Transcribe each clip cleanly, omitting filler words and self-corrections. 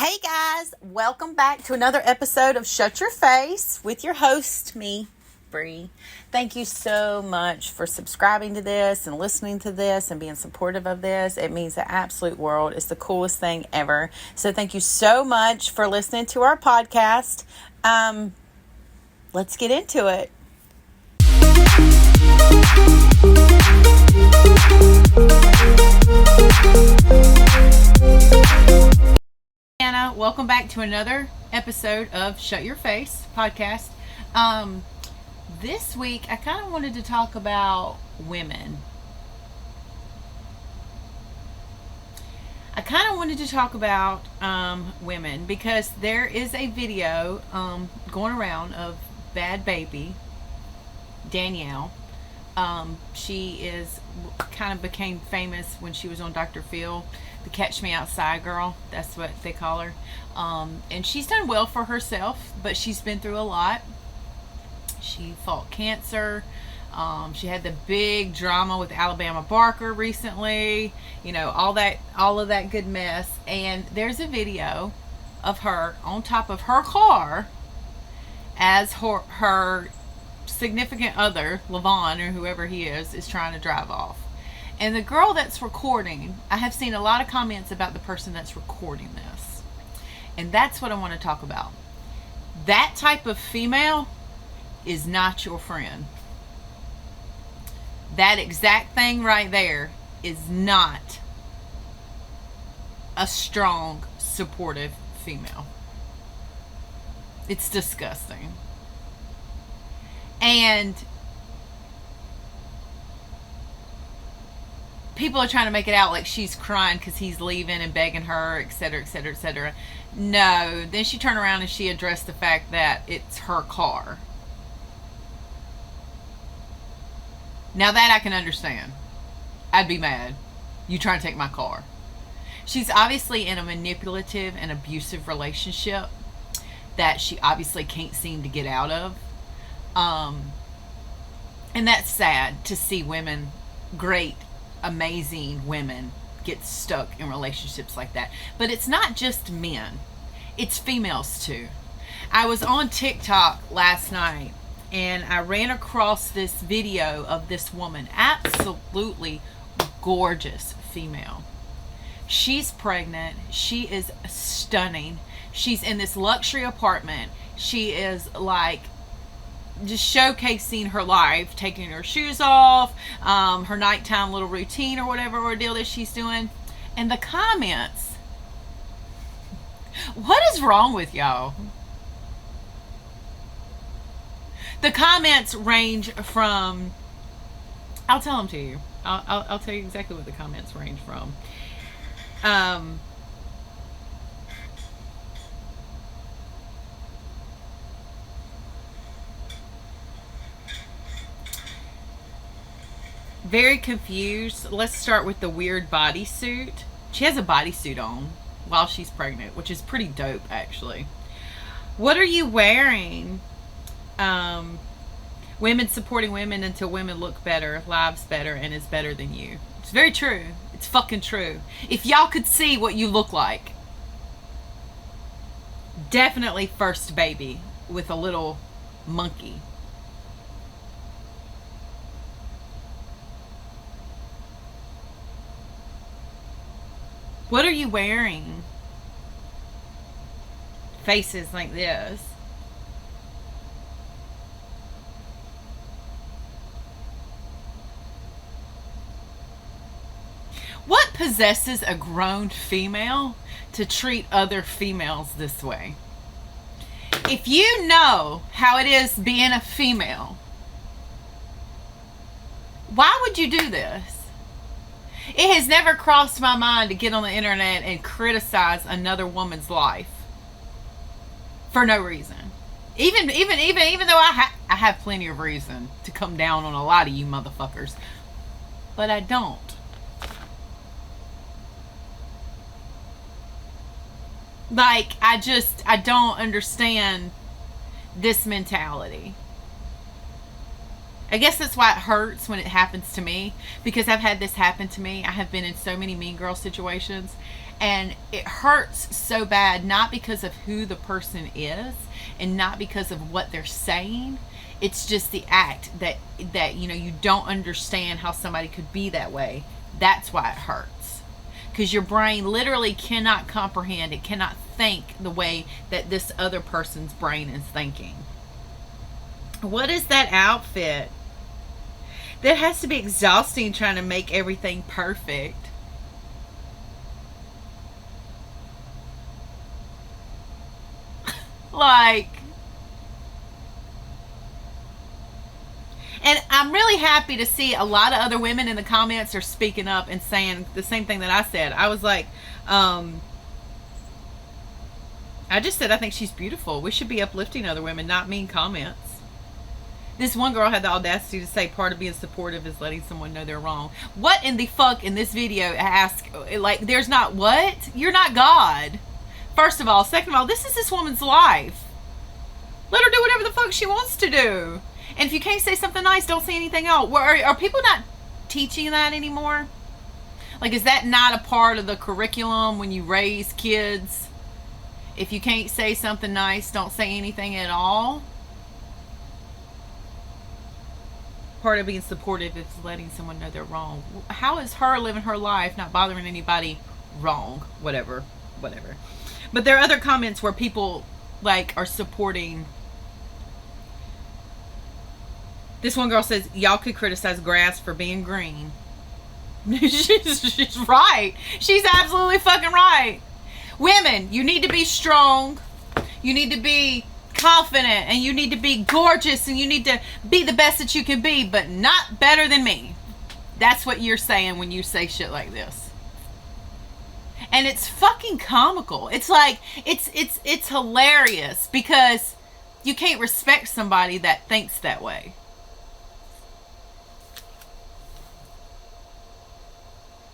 Hey guys, welcome back to another episode of Shut Your Face with your host, me, Bree. Thank you so much for subscribing to this and listening to this and being supportive of this. It means the absolute world. It's the coolest thing ever. So thank you so much for listening to our podcast. Let's get into it. Anna, welcome back to another episode of Shut Your Face podcast. This week I kind of wanted to talk about women. Women because there is a video going around of Bad Baby Danielle. She is kind of became famous when she was on Dr. Phil, the Catch Me Outside girl. That's what they call her. And she's done well for herself, but she's been through a lot. She fought cancer. She had the big drama with Alabama Barker recently. You know, all of that good mess. And there's a video of her on top of her car as her significant other, Levon, or whoever he is trying to drive off. And the girl that's recording, I have seen a lot of comments about the person that's recording this. And that's what I want to talk about. That type of female is not your friend. That exact thing right there is not a strong, supportive female. It's disgusting. And people are trying to make it out like she's crying because he's leaving and begging her, etc., etc., etc. No. Then she turned around and she addressed the fact that it's her car. Now that I can understand. I'd be mad. You trying to take my car. She's obviously in a manipulative and abusive relationship that she obviously can't seem to get out of. And that's sad to see women, great, amazing women, get stuck in relationships like that. But it's not just men. It's females too. I was on TikTok last night and I ran across this video of this woman, absolutely gorgeous female. She's pregnant. She is stunning. She's in this luxury apartment. She is like just showcasing her life, taking her shoes off, her nighttime little routine or whatever ordeal that she's doing. And the comments, what is wrong with y'all? The comments range from, I'll tell them to you. I'll tell you exactly what the comments range from. Very confused. Let's start with the weird bodysuit. She has a bodysuit on while she's pregnant, which is pretty dope, actually. What are you wearing? Women supporting women until women look better, lives better, and is better than you. It's very true. It's fucking true. If y'all could see what you look like. Definitely first baby with a little monkey. What are you wearing? Faces like this. What possesses a grown female to treat other females this way? If you know how it is being a female, why would you do this? It has never crossed my mind to get on the internet and criticize another woman's life for no reason. Even though I have plenty of reason to come down on a lot of you motherfuckers, but I don't. Like, I don't understand this mentality. I guess that's why it hurts when it happens to me, because I've had this happen to me. I have been in so many mean girl situations, And it hurts so bad, not because of who the person is and not because of what they're saying. It's just the act that you don't understand how somebody could be that way. That's why it hurts. Because your brain literally cannot comprehend, it cannot think the way that this other person's brain is thinking. What is that outfit? That has to be exhausting, trying to make everything perfect. Like, and I'm really happy to see a lot of other women in the comments are speaking up and saying the same thing that I said. I was like, I just said I think she's beautiful. We should be uplifting other women, not mean comments. This one girl had the audacity to say part of being supportive is letting someone know they're wrong. What in the fuck in this video ask, like, there's not what? You're not God. First of all. Second of all, this is this woman's life. Let her do whatever the fuck she wants to do. And if you can't say something nice, don't say anything else. Are people not teaching that anymore? Like, is that not a part of the curriculum when you raise kids? If you can't say something nice, don't say anything at all? Part of being supportive is letting someone know they're wrong. How is her living her life, not bothering anybody, wrong? Whatever. But there are other comments where people, like, are supporting. This one girl says, y'all could criticize grass for being green. She's right. She's absolutely fucking right. Women, you need to be strong. You need to be confident. And you need to be gorgeous. And you need to be the best that you can be. But not better than me. That's what you're saying when you say shit like this. And it's fucking comical. It's like, it's hilarious. Because you can't respect somebody that thinks that way.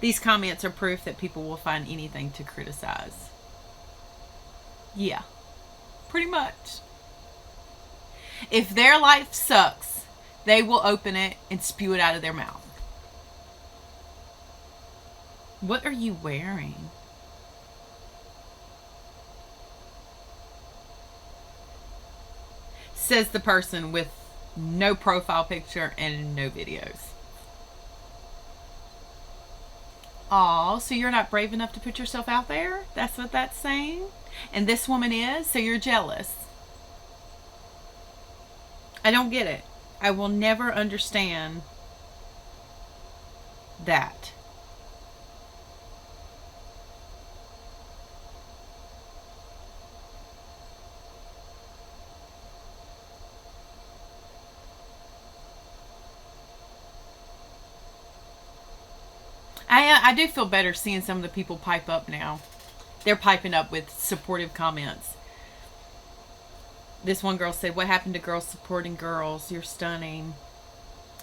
These comments are proof that people will find anything to criticize. Yeah, pretty much. If their life sucks, they will open it and spew it out of their mouth. What are you wearing? Says the person with no profile picture and no videos. Aw, so you're not brave enough to put yourself out there? That's what that's saying? And this woman is? So you're jealous. I don't get it. I will never understand that. I do feel better seeing some of the people pipe up now. They're piping up with supportive comments. This one girl said, what happened to girls supporting girls? You're stunning.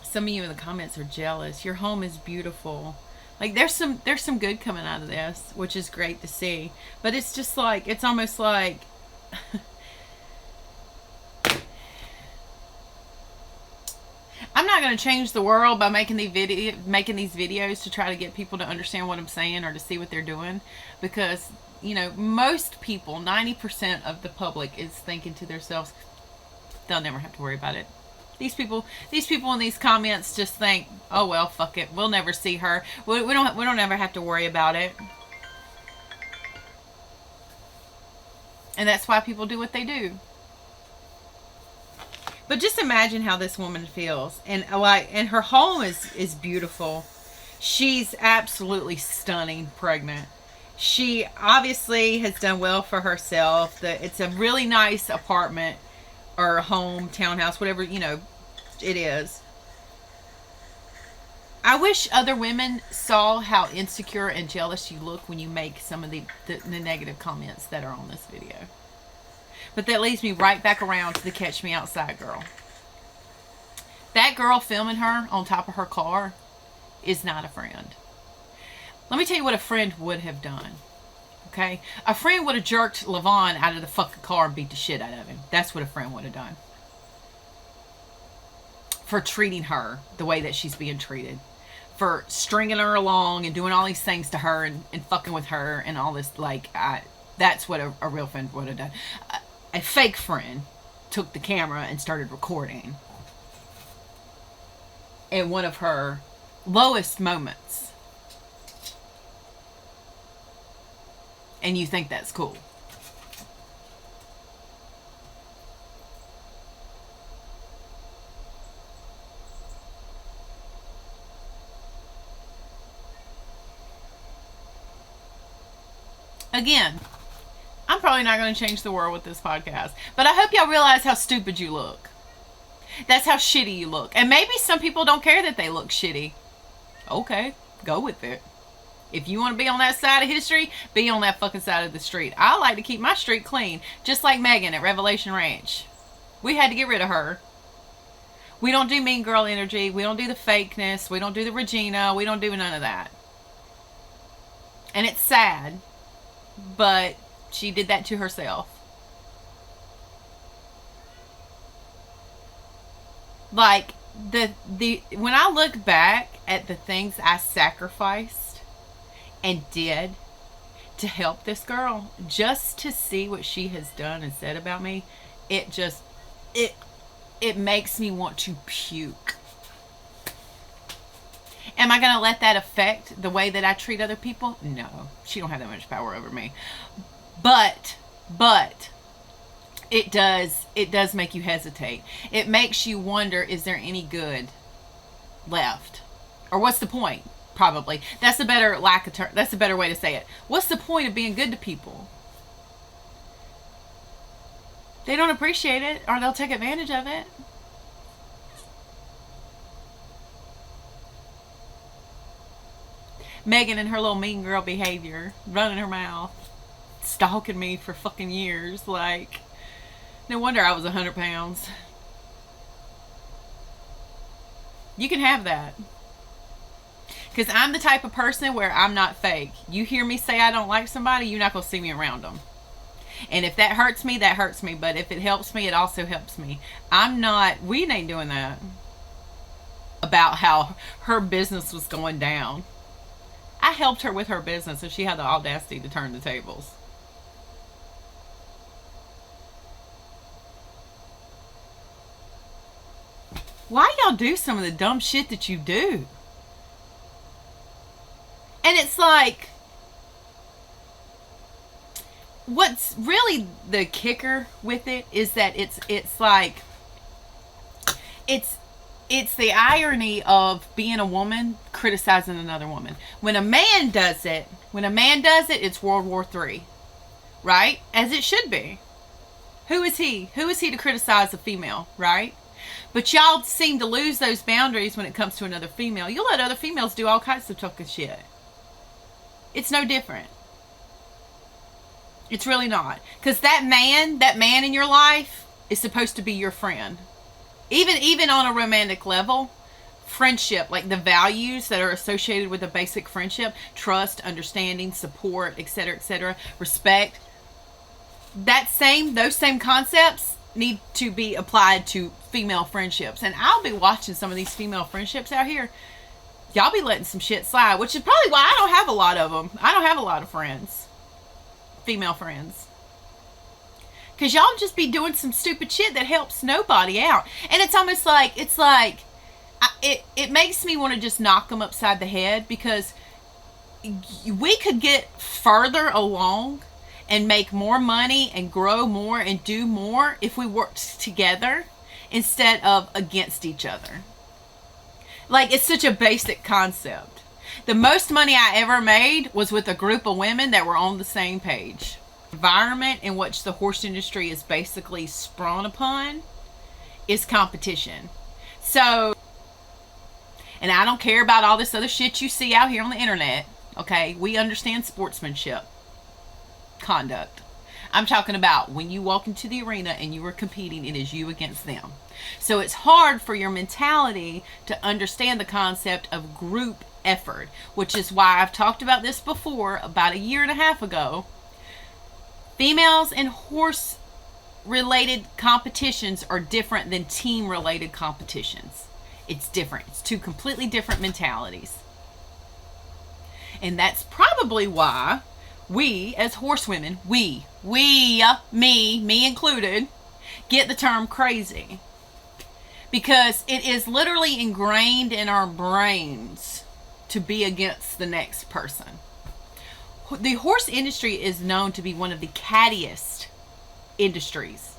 Some of you in the comments are jealous. Your home is beautiful. Like, there's some good coming out of this, which is great to see. But it's just like, it's almost like I'm not going to change the world by making these videos to try to get people to understand what I'm saying or to see what they're doing, because, you know, most people, 90% of the public is thinking to themselves, they'll never have to worry about it. These people in these comments just think, oh well, fuck it, we'll never see her. We don't ever have to worry about it. And that's why people do what they do. But just imagine how this woman feels. And her home is beautiful. She's absolutely stunning pregnant. She obviously has done well for herself. It's a really nice apartment or home, townhouse, whatever, you know, it is. I wish other women saw how insecure and jealous you look when you make some of the negative comments that are on this video. But that leads me right back around to the Catch Me Outside girl. That girl filming her on top of her car is not a friend. Let me tell you what a friend would have done. Okay? A friend would have jerked Levon out of the fucking car and beat the shit out of him. That's what a friend would have done. For treating her the way that she's being treated. for stringing her along and doing all these things to her and fucking with her and all this. Like, that's what a real friend would have done. A fake friend took the camera and started recording in one of her lowest moments. And you think that's cool. Again, I'm probably not going to change the world with this podcast, but I hope y'all realize how stupid you look. That's how shitty you look. And maybe some people don't care that they look shitty. Okay, go with it. If you want to be on that side of history, be on that fucking side of the street. I like to keep my street clean, just like Megan at Revelation Ranch. We had to get rid of her. We don't do mean girl energy. We don't do the fakeness. We don't do the Regina. We don't do none of that. And it's sad, but she did that to herself. Like, when I look back at the things I sacrificed and did to help this girl, just to see what she has done and said about me, it makes me want to puke. Am I going to let that affect the way that I treat other people? No. She don't have that much power over me. But it does make you hesitate. It makes you wonder, is there any good left? Or what's the point? Probably. That's a better that's a better way to say it. What's the point of being good to people? They don't appreciate it, or they'll take advantage of it. Megan and her little mean girl behavior, running her mouth, stalking me for fucking years. Like, no wonder I was 100 pounds. You can have that. Because I'm the type of person where I'm not fake. You hear me say I don't like somebody, you're not going to see me around them. And if that hurts me, that hurts me. But if it helps me, it also helps me. We ain't doing that. About how her business was going down. I helped her with her business and she had the audacity to turn the tables. Why y'all do some of the dumb shit that you do? And it's like, what's really the kicker with it is that it's like, it's the irony of being a woman criticizing another woman. When a man does it, it's World War III. Right? As it should be. Who is he? Who is he to criticize a female, right? But y'all seem to lose those boundaries when it comes to another female. You'll let other females do all kinds of talking shit. It's no different. It's really not. Because that man in your life is supposed to be your friend. Even on a romantic level, friendship, like the values that are associated with a basic friendship, trust, understanding, support, etc., respect, those same concepts need to be applied to female friendships. And I'll be watching some of these female friendships out here. Y'all be letting some shit slide, which is probably why I don't have a lot of them. I don't have a lot of friends. Female friends. Because y'all just be doing some stupid shit that helps nobody out. And it's almost like, it makes me want to just knock them upside the head, because we could get further along and make more money and grow more and do more if we worked together instead of against each other. Like, it's such a basic concept. The most money I ever made was with a group of women that were on the same page. Environment in which the horse industry is basically sprung upon is competition. So, and I don't care about all this other shit you see out here on the internet. Okay, we understand sportsmanship, conduct. I'm talking about when you walk into the arena and you are competing, it is you against them. So it's hard for your mentality to understand the concept of group effort, which is why I've talked about this before, about a year and a half ago. Females in horse-related competitions are different than team-related competitions. It's different. It's two completely different mentalities. And that's probably why we, as horsewomen, me included, get the term crazy. Because it is literally ingrained in our brains to be against the next person. The horse industry is known to be one of the cattiest industries.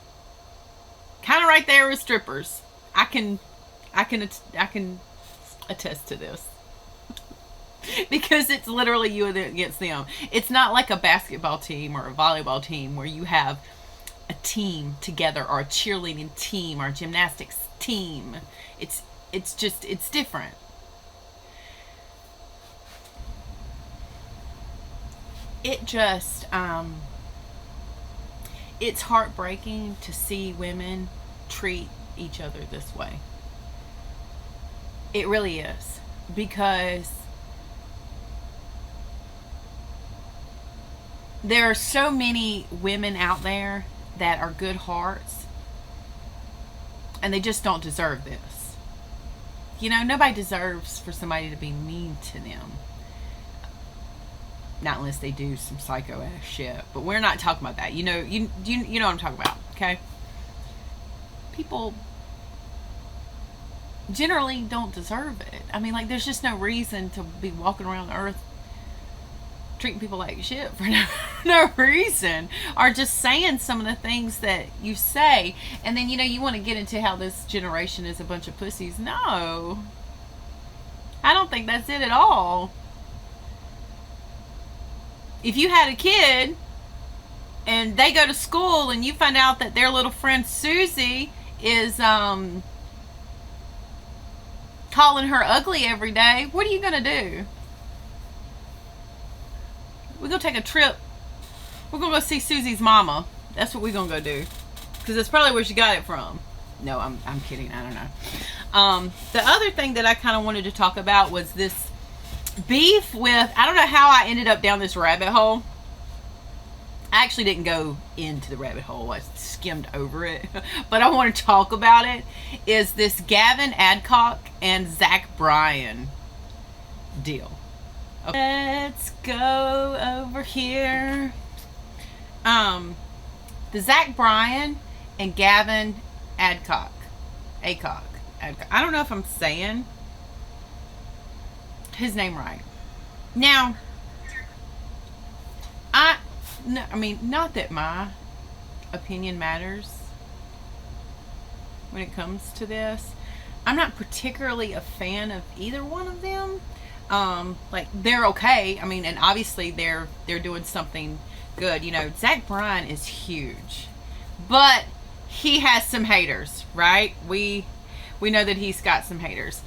Kind of right there with strippers. I can attest to this. Because it's literally you against them. It's not like a basketball team or a volleyball team where you have a team together, or a cheerleading team, or a gymnastics team. It's different. It just it's heartbreaking to see women treat each other this way. It really is, because there are so many women out there that are good hearts, and they just don't deserve this. You know, nobody deserves for somebody to be mean to them. Not unless they do some psycho ass shit. But we're not talking about that. You know what I'm talking about, okay? People generally don't deserve it. I mean, like, there's just no reason to be walking around the earth treating people like shit for no reason, or just saying some of the things that you say, and then you want to get into how this generation is a bunch of pussies. No, I don't think that's it at all. If you had a kid and they go to school and you find out that their little friend Susie is calling her ugly every day, what are you gonna do? We're going to take a trip. We're going to go see Susie's mama. That's what we're going to go do. Because that's probably where she got it from. No, I'm kidding. I don't know. The other thing that I kind of wanted to talk about was this beef with... I don't know how I ended up down this rabbit hole. I actually didn't go into the rabbit hole. I skimmed over it. But I want to talk about it. Is this Gavin Adcock and Zach Bryan deal. Let's go over here. The Zach Bryan and Gavin Adcock. I don't know if I'm saying his name right. Now, I mean, not that my opinion matters when it comes to this. I'm not particularly a fan of either one of them. Like, they're okay. I mean, and obviously they're doing something good. You know, Zach Bryan is huge, but he has some haters, right? We know that he's got some haters.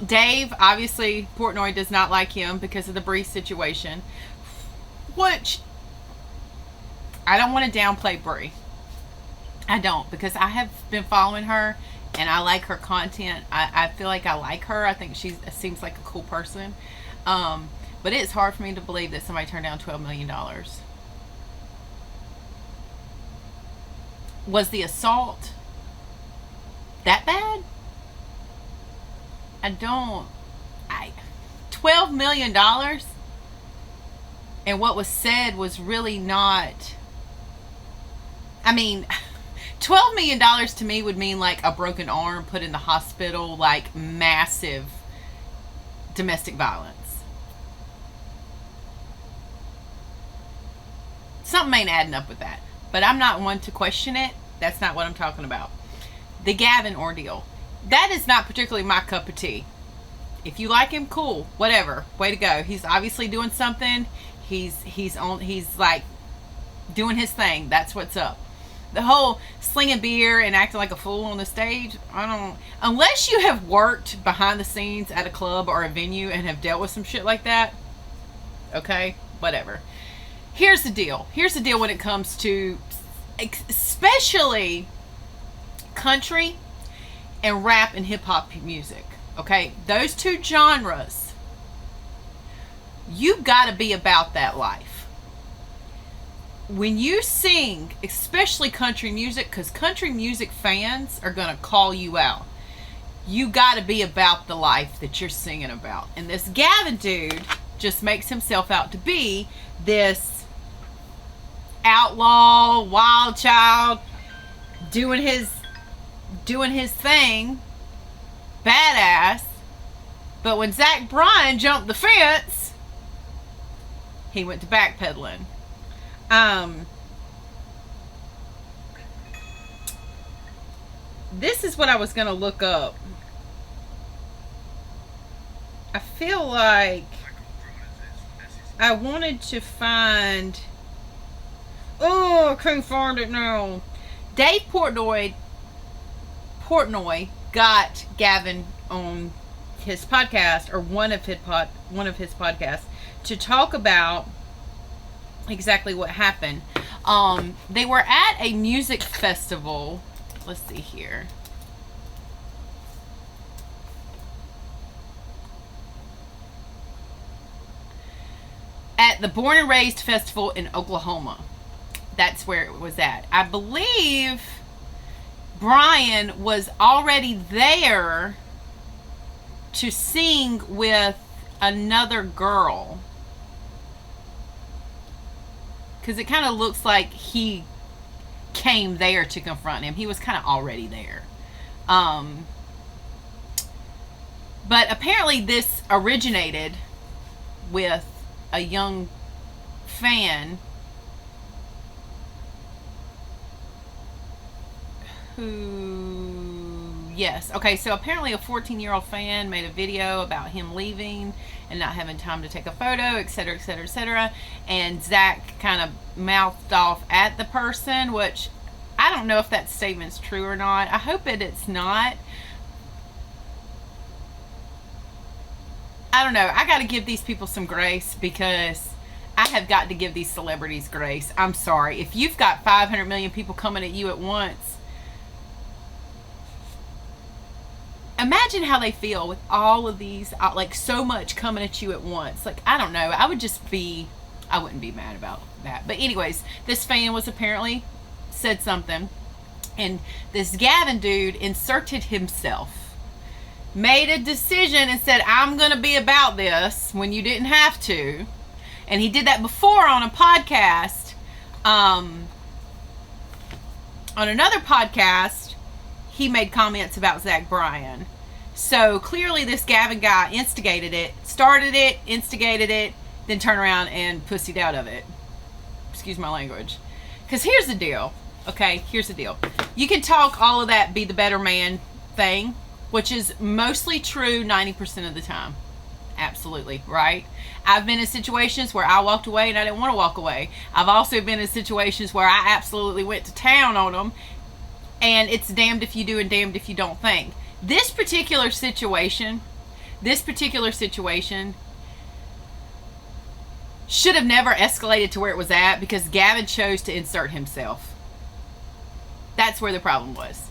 Dave, obviously, Portnoy does not like him because of the Bree situation, which I don't want to downplay Bree. I don't, because I have been following her and I like her content. I feel like I like her. I think she seems like a cool person. But it's hard for me to believe that somebody turned down $12 million. Was the assault that bad? $12 million? And what was said was really not... I mean... $12 million to me would mean like a broken arm, put in the hospital, like massive domestic violence. Something ain't adding up with that. But I'm not one to question it. That's not what I'm talking about. The Gavin ordeal. That is not particularly my cup of tea. If you like him, cool. Whatever. Way to go. He's obviously doing something. He's like doing his thing. That's what's up. The whole slinging beer and acting like a fool on the stage, unless you have worked behind the scenes at a club or a venue and have dealt with some shit like that, okay, whatever. Here's the deal when it comes to especially country and rap and hip-hop music, okay? Those two genres, you gotta be about that life. When you sing, especially country music, because country music fans are going to call you out, you got to be about the life that you're singing about. And this Gavin dude just makes himself out to be this outlaw, wild child, doing his thing, badass. But when Zach Bryan jumped the fence, he went to backpedaling. This is what I was going to look up. I feel like I wanted to find... Oh, I can't find it now. Dave Portnoy got Gavin on his podcast, or one of his podcasts, to talk about exactly what happened. They were at a music festival. Let's see here. At the Born and Raised Festival in Oklahoma. That's where it was at. I believe Bryan was already there to sing with another girl, because it kind of looks like he came there to confront him. He was kind of already there. But apparently this originated with a young fan so apparently a 14-year-old fan made a video about him leaving and not having time to take a photo, etc., etc., etc., and Zach kind of mouthed off at the person, which I don't know if that statement's true or not. I hope it's not. I don't know. I got to give these people some grace, because I have got to give these celebrities grace. I'm sorry. If you've got 500 million people coming at you at once, imagine how they feel with all of these, like, so much coming at you at once. Like, I don't know. I wouldn't be mad about that. But anyways, this fan was apparently said something, and this Gavin dude inserted himself, made a decision and said, I'm going to be about this when you didn't have to. And he did that before on a podcast. On another podcast, he made comments about Zach Bryan. So clearly this Gavin guy instigated it, then turned around and pussied out of it. Excuse my language. Because here's the deal. Okay, here's the deal. You can talk all of that be the better man thing, which is mostly true 90% of the time. Absolutely, right? I've been in situations where I walked away and I didn't want to walk away. I've also been in situations where I absolutely went to town on them, and it's damned if you do and damned if you don't think. This particular situation should have never escalated to where it was at, because Gavin chose to insert himself. That's where the problem was.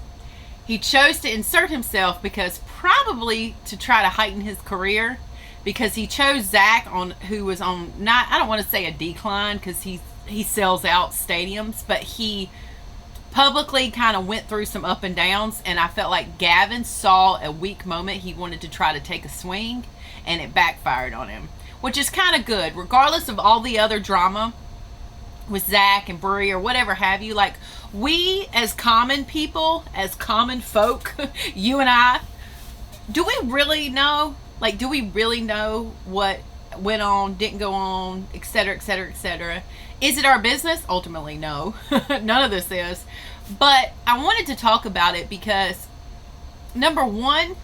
He chose to insert himself because probably to try to heighten his career, because he chose Zach who was on, not, I don't want to say a decline, because he sells out stadiums, but he publicly kind of went through some up and downs, and I felt like Gavin saw a weak moment. He wanted to try to take a swing, and it backfired on him, which is kind of good, regardless of all the other drama with Zach and Brie or whatever have you. Like, we as common people, as common folk, you and I, do we really know? Like, do we really know what went on, didn't go on, etc., etc., etc.? Is it our business? Ultimately, no. None of this is. But I wanted to talk about it because, number one,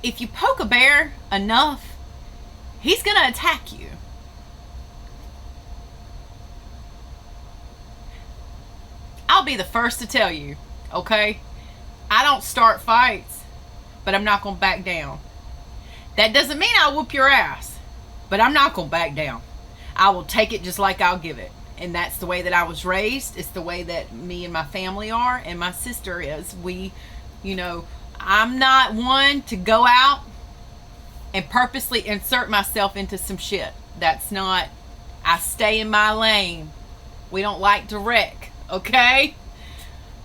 if you poke a bear enough, he's going to attack you. I'll be the first to tell you, okay? I don't start fights, but I'm not going to back down. That doesn't mean I'll whoop your ass, but I'm not going to back down. I will take it just like I'll give it. And that's the way that I was raised. It's the way that me and my family are, and my sister is. I'm not one to go out and purposely insert myself into some shit. That's not, I stay in my lane. We don't like to wreck, okay?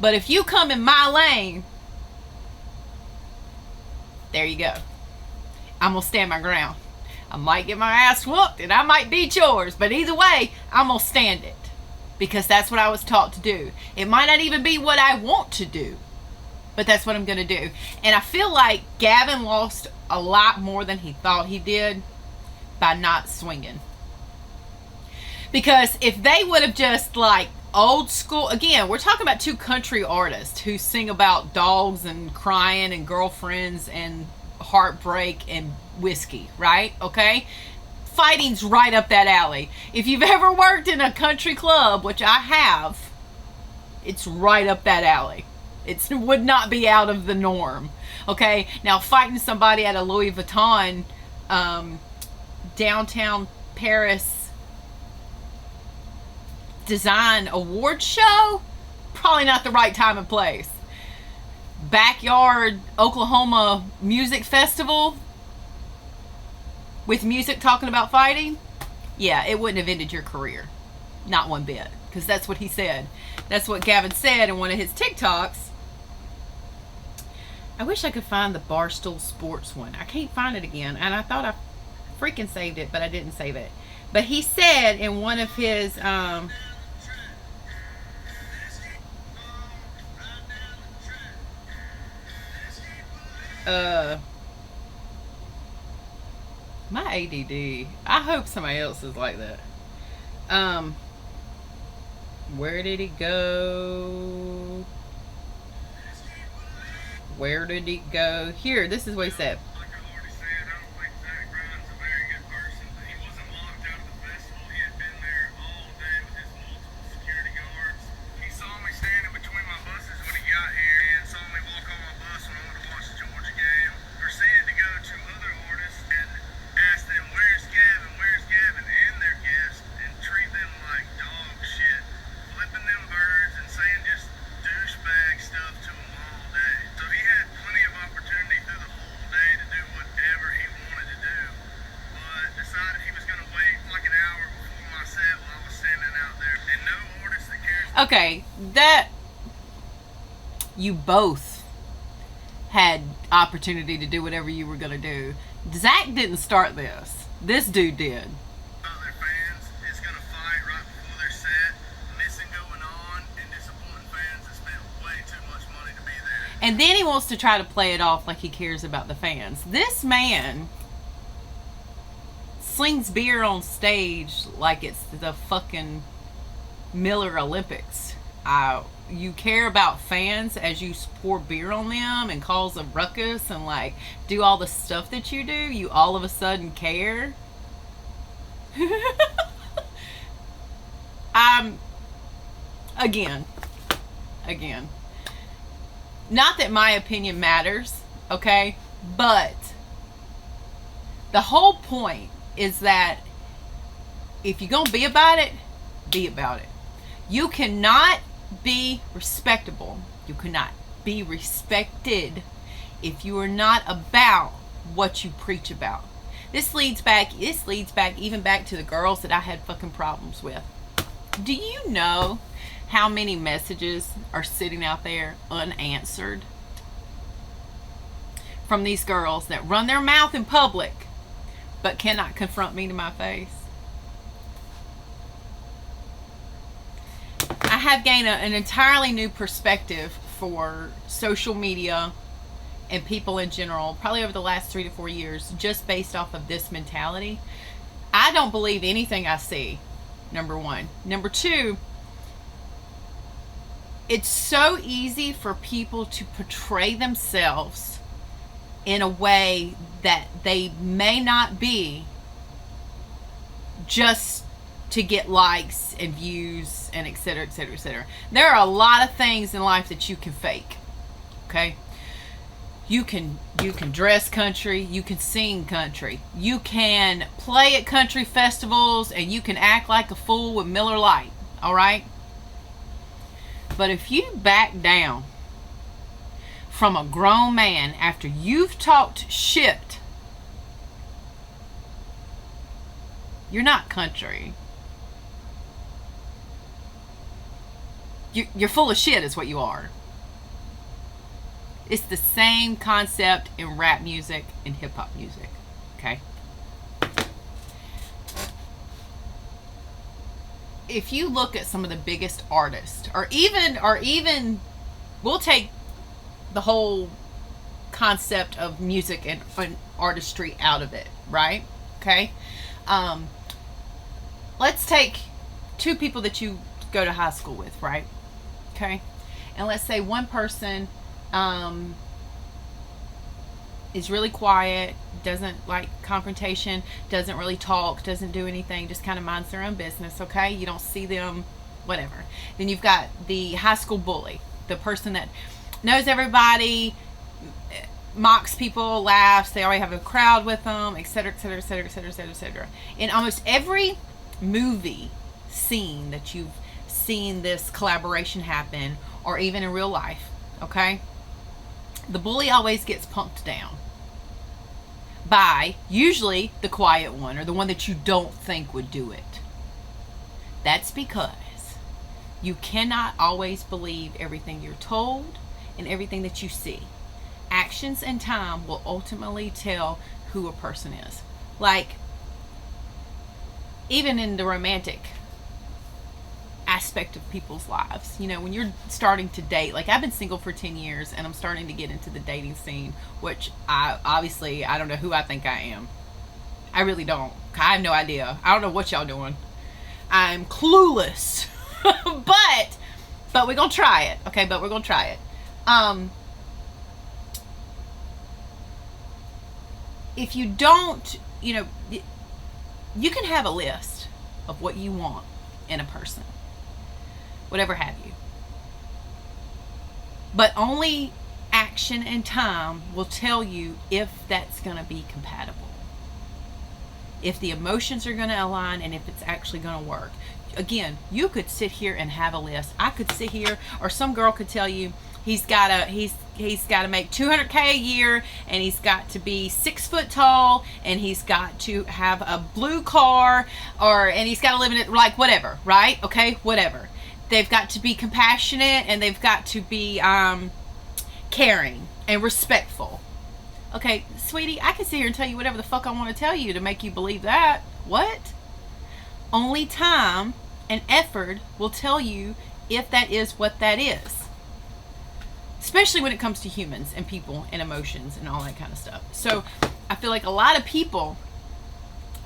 But if you come in my lane, there you go. I'm going to stand my ground. I might get my ass whooped and I might beat yours, but either way, I'm going to stand it. Because that's what I was taught to do. It might not even be what I want to do, but that's what I'm going to do. And I feel like Gavin lost a lot more than he thought he did by not swinging. Because if they would have just like old school, again, we're talking about two country artists who sing about dogs and crying and girlfriends and heartbreak and whiskey, right? Okay? Fighting's right up that alley. If you've ever worked in a country club, which I have, it's right up that alley. It would not be out of the norm. Okay? Now, fighting somebody at a Louis Vuitton downtown Paris design award show, probably not the right time and place. Backyard Oklahoma music festival with music talking about fighting, yeah, it wouldn't have ended your career. Not one bit. Because that's what he said. That's what Gavin said in one of his TikToks. I wish I could find the Barstool Sports one. I can't find it again. And I thought I freaking saved it, but I didn't save it. But he said in one of his... my ADD. I hope somebody else is like that. Where did he go? Where did he go? Here, this is what he said. Like I already said, I don't think Zach Bryan's a very good person. He wasn't locked out of the festival. He had been there all day with his multiple security guards. He saw me standing between my buses when he got here and saw me walk on my bus when I went to watch the Georgia game. Proceeded to go to other artists and ask them, where's Gavin, and their guests, and treat them like dog shit. Flipping them birds and saying just douchebag stuff to them all day. So he had plenty of opportunity through the whole day to do whatever he wanted to do, but decided he was going to wait like an hour before my set while I was standing out there. And no artist that cares. Okay, that... You both had opportunity to do whatever you were going to do. Zach didn't start this. This dude did. Their fans is going to fight right before their set, missing going on, and disappointing fans that spent way too much money to be there. And then he wants to try to play it off like he cares about the fans. This man slings beer on stage like it's the fucking Miller Olympics. You care about fans as you pour beer on them and cause a ruckus and like do all the stuff that you do. You all of a sudden care. Again. Not that my opinion matters, okay? But the whole point is that if you're gonna be about it, be about it. You cannot be respectable. You cannot be respected if you are not about what you preach about. This leads back even back to the girls that I had fucking problems with. Do you know how many messages are sitting out there unanswered from these girls that run their mouth in public but cannot confront me to my face? I have gained an entirely new perspective for social media and people in general, probably over the last 3 to 4 years, just based off of this mentality. I don't believe anything I see, number one. Number two, it's so easy for people to portray themselves in a way that they may not be, just to get likes and views and etc, etc, etc. There are a lot of things in life that you can fake. Okay? You can dress country, you can sing country, you can play at country festivals, and you can act like a fool with Miller Lite. All right? But if you back down from a grown man after you've talked shit, you're not country. You're full of shit is what you are. It's the same concept in rap music and hip hop music. Okay? if you look at some of the biggest artists, or even we'll take the whole concept of music and artistry out of it, right? Okay. Let's take two people that you go to high school with, right? Okay. And let's say one person is really quiet, doesn't like confrontation, doesn't really talk, doesn't do anything, just kind of minds their own business, okay? You don't see them, whatever. Then you've got the high school bully, the person that knows everybody, mocks people, laughs, they always have a crowd with them, etc., etc., etc., etc., etc., etc. In almost every movie scene that you've seen this collaboration happen, or even in real life, okay, the bully always gets punked down by usually the quiet one, or the one that you don't think would do it. That's because you cannot always believe everything you're told and everything that you see. Actions and time will ultimately tell who a person is. Like, even in the romantic aspect of people's lives, you know, when you're starting to date, like I've been single for 10 years and I'm starting to get into the dating scene, which I don't know who I think I am. I really don't. I have no idea. I don't know what y'all doing. I'm clueless. but we're gonna try it, okay? But we're gonna try it. If you don't, you know, you can have a list of what you want in a person, whatever have you, but only action and time will tell you if that's going to be compatible, if the emotions are going to align, and if it's actually going to work. Again, you could sit here and have a list. I could sit here, or some girl could tell you he's got to make $200K a year, and he's got to be 6 foot tall, and he's got to have a blue car, and he's got to live in it, like whatever, right? Okay, whatever. They've got to be compassionate, and they've got to be caring and respectful. Okay, sweetie, I can sit here and tell you whatever the fuck I want to tell you to make you believe that. What? Only time and effort will tell you if that is what that is. Especially when it comes to humans and people and emotions and all that kind of stuff. So I feel like a lot of people,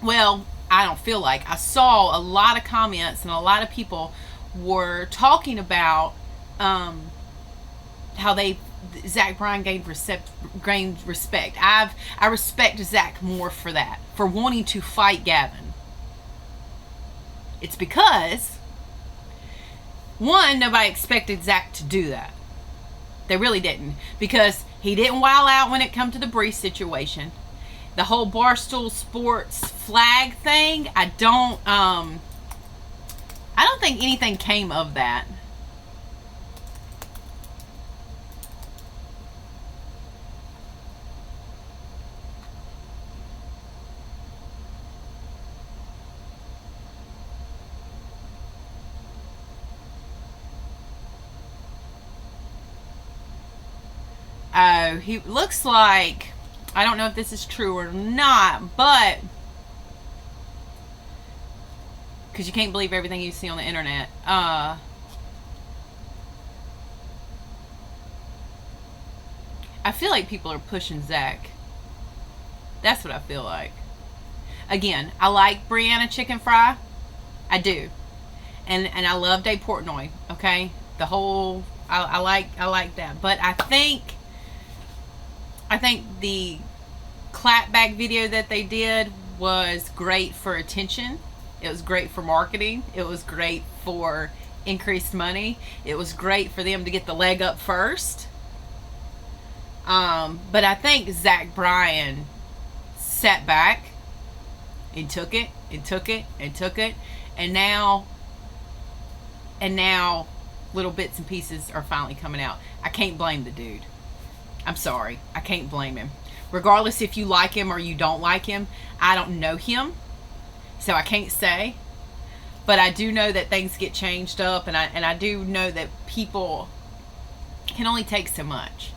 well, I don't feel like, I saw a lot of comments and a lot of people were talking about how Zach Bryan gained respect. I respect Zach more for that, for wanting to fight Gavin. It's because, one, nobody expected Zach to do that. They really didn't, because he didn't wild out when it come to the Bree situation. The whole Barstool Sports flag thing, I don't think anything came of that. He looks like, I don't know if this is true or not, but because you can't believe everything you see on the internet. I feel like people are pushing Zach. That's what I feel like. Again, I like Brianna chicken fry. I do. And I love Dave Portnoy. Okay? The whole, I like that. But I think the clapback video that they did was great for attention. It was great for marketing. It was great for increased money. It was great for them to get the leg up first. But I think Zach Bryan sat back and took it and took it and took it, and now little bits and pieces are finally coming out. I can't blame the dude. I'm sorry. I can't blame him. Regardless if you like him or you don't like him, I don't know him, so I can't say. But I do know that things get changed up, and I do know that people can only take so much.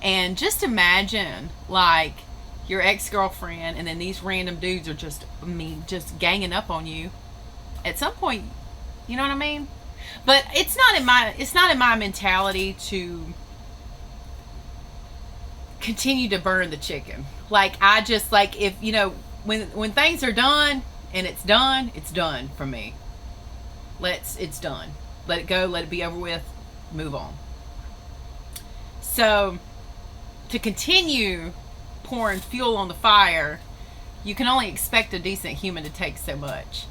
And just imagine, like, your ex-girlfriend and then these random dudes are just ganging up on you. At some point, You know what I mean? But it's not in my mentality to continue to burn the chicken. Like, I just, like, if, you know, when things are done and it's done for me. It's done. Let it go, let it be over with, move on. So to continue pouring fuel on the fire, you can only expect a decent human to take so much.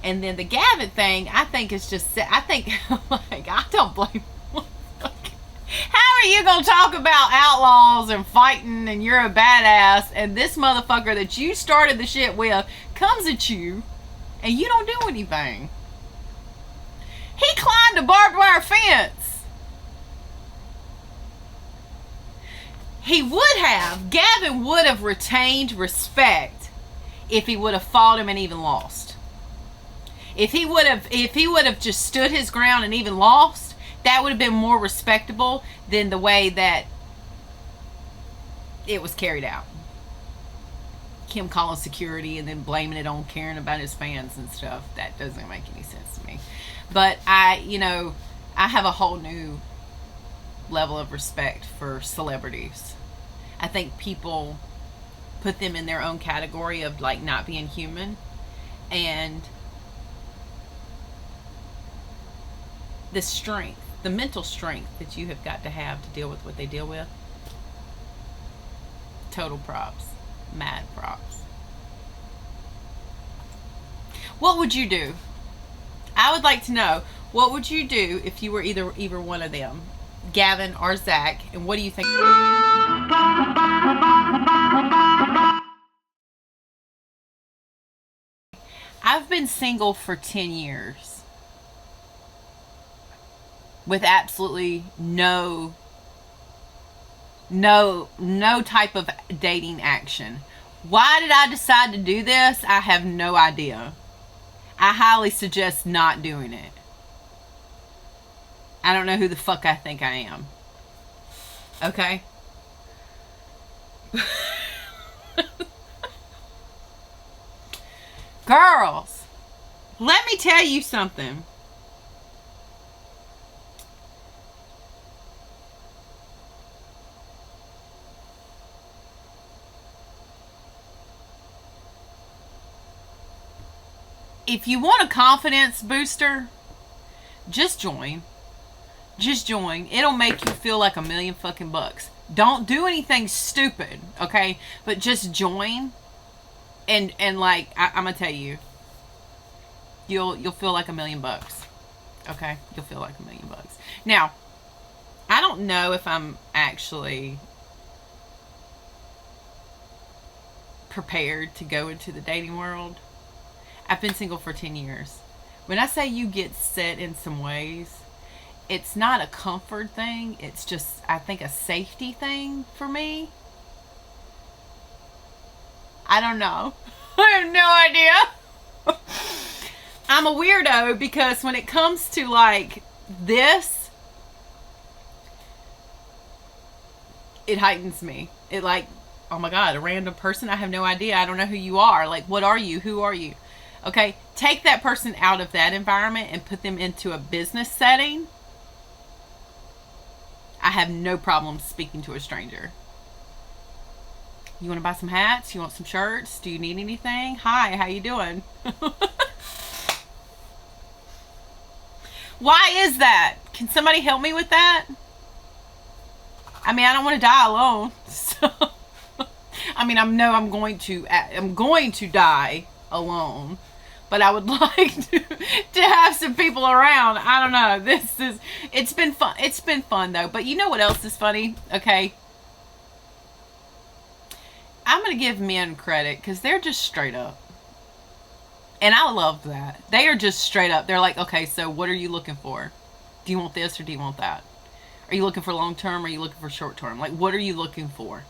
And then the Gavin thing, I think is just, I think, like, I don't blame him. How are you gonna talk about outlaws and fighting and you're a badass, and this motherfucker that you started the shit with comes at you and you don't do anything? He climbed a barbed wire fence. Gavin would have retained respect if he would have fought him and even lost. If he would have just stood his ground and even lost, that would have been more respectable than the way that it was carried out. Him calling security and then blaming it on caring about his fans and stuff. That doesn't make any sense to me. But I have a whole new level of respect for celebrities. I think people put them in their own category of, like, not being human, and the strength, the mental strength that you have got to have to deal with what they deal with. Total props. Mad props. What would you do? I would like to know, what would you do if you were either one of them, Gavin or Zach, and what do you think? I've been single for 10 years with absolutely no type of dating action. Why did I decide to do this? I have no idea. I highly suggest not doing it. I don't know who the fuck I think I am. Okay? Girls, let me tell you something. If you want a confidence booster, just join. Just join. It'll make you feel like $1,000,000 fucking bucks. Don't do anything stupid, okay? But just join, and like, I'm gonna tell you, you'll feel like $1,000,000 bucks, okay? You'll feel like $1,000,000 bucks. Now, I don't know if I'm actually prepared to go into the dating world. I've been single for 10 years. When I say you get set in some ways, it's not a comfort thing. It's just, I think, a safety thing for me. I don't know. I have no idea. I'm a weirdo because when it comes to, like, this, it heightens me. It, like, oh my God, a random person, I have no idea. I don't know who you are. Like, what are you? Who are you? Okay, take that person out of that environment and put them into a business setting. I have no problem speaking to a stranger. You want to buy some hats? You want some shirts? Do you need anything? Hi, how you doing? Why is that? Can somebody help me with that? I mean, I don't want to die alone. So, I mean, I'm going to die alone. But I would like to have some people around. I don't know. It's been fun. It's been fun, though. But you know what else is funny? Okay. I'm going to give men credit because they're just straight up. And I love that. They are just straight up. They're like, okay, so what are you looking for? Do you want this or do you want that? Are you looking for long term or are you looking for short term? Like, what are you looking for?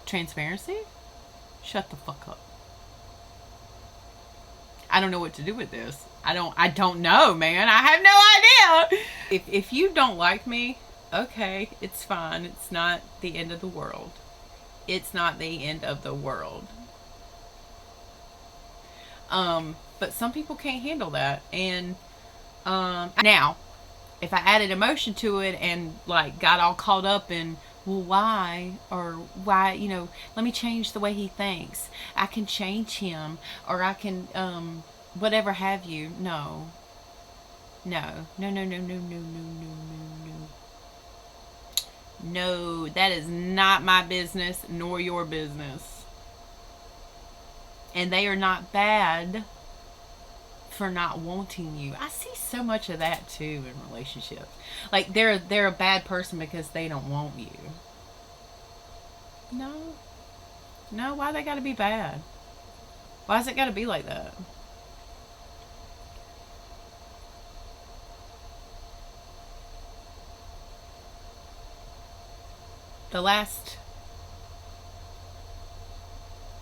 Transparency? Shut the fuck up. I don't know what to do with this. I don't know, man. I have no idea. If you don't like me, okay, it's fine. It's not the end of the world. It's not the end of the world. But some people can't handle that. And now, if I added emotion to it and like got all caught up in, well, why, or why, let me change the way he thinks, I can change him, or I can whatever have you. No, no, no, no, no, no, no, no, no, no, no, that is not my business nor your business. And they are not bad for not wanting you. I see so much of that too in relationships. Like they're a bad person because they don't want you. No. No, why they gotta be bad? Why's it gotta be like that? The last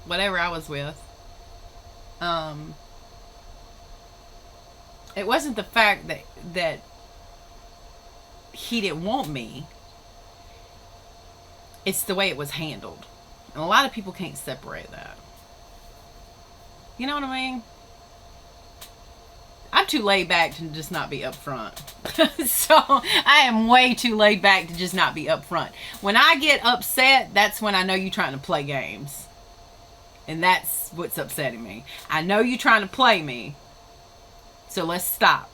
whatever I was with, it wasn't the fact that he didn't want me. It's the way it was handled. And a lot of people can't separate that. You know what I mean? I'm too laid back to just not be upfront. So I am way too laid back to just not be upfront. When I get upset, that's when I know you're trying to play games. And that's what's upsetting me. I know you're trying to play me. So let's stop.